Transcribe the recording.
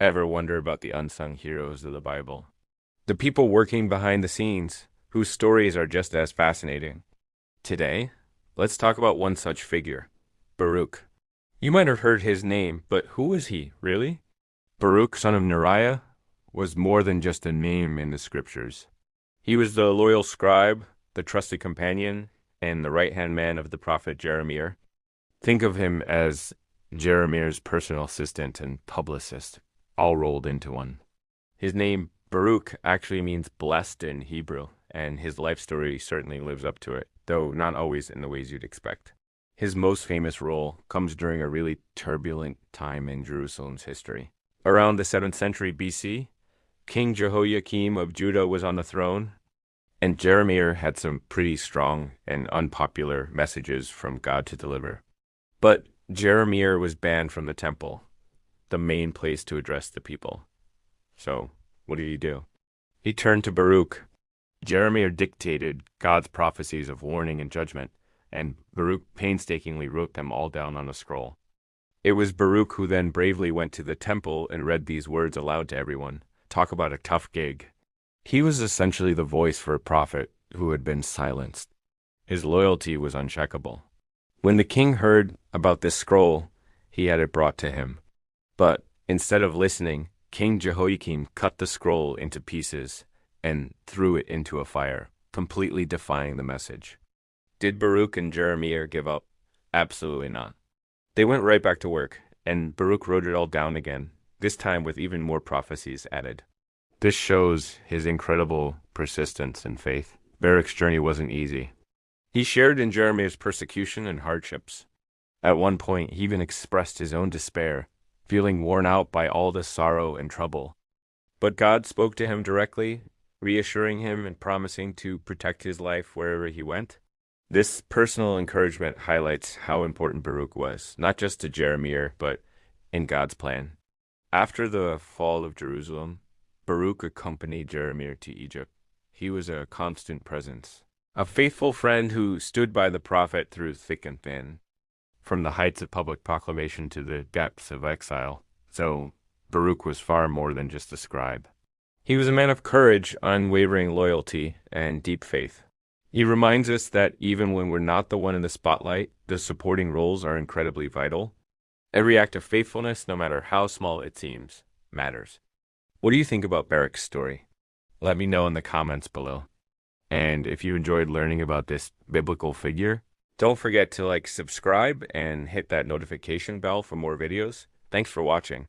Ever wonder about the unsung heroes of the Bible? The people working behind the scenes, whose stories are just as fascinating. Today, let's talk about one such figure, Baruch. You might have heard his name, but who was he, really? Baruch, son of Neriah, was more than just a name in the scriptures. He was the loyal scribe, the trusted companion, and the right-hand man of the prophet Jeremiah. Think of him as Jeremiah's personal assistant and publicist, all rolled into one. His name, Baruch, actually means blessed in Hebrew, and his life story certainly lives up to it, though not always in the ways you'd expect. His most famous role comes during a really turbulent time in Jerusalem's history. Around the 7th century BC, King Jehoiakim of Judah was on the throne, and Jeremiah had some pretty strong and unpopular messages from God to deliver. But Jeremiah was banned from the temple, the main place to address the people. So, what did he do? He turned to Baruch. Jeremiah dictated God's prophecies of warning and judgment, and Baruch painstakingly wrote them all down on a scroll. It was Baruch who then bravely went to the temple and read these words aloud to everyone. Talk about a tough gig. He was essentially the voice for a prophet who had been silenced. His loyalty was uncheckable. When the king heard about this scroll, he had it brought to him. But instead of listening, King Jehoiakim cut the scroll into pieces and threw it into a fire, completely defying the message. Did Baruch and Jeremiah give up? Absolutely not. They went right back to work, and Baruch wrote it all down again, this time with even more prophecies added. This shows his incredible persistence and faith. Baruch's journey wasn't easy. He shared in Jeremiah's persecution and hardships. At one point, he even expressed his own despair, feeling worn out by all the sorrow and trouble. But God spoke to him directly, reassuring him and promising to protect his life wherever he went. This personal encouragement highlights how important Baruch was, not just to Jeremiah, but in God's plan. After the fall of Jerusalem, Baruch accompanied Jeremiah to Egypt. He was a constant presence, a faithful friend who stood by the prophet through thick and thin, from the heights of public proclamation to the depths of exile. So Baruch was far more than just a scribe. He was a man of courage, unwavering loyalty, and deep faith. He reminds us that even when we're not the one in the spotlight, the supporting roles are incredibly vital. Every act of faithfulness, no matter how small it seems, matters. What do you think about Baruch's story? Let me know in the comments below. And if you enjoyed learning about this biblical figure, don't forget to subscribe and hit that notification bell for more videos. Thanks for watching.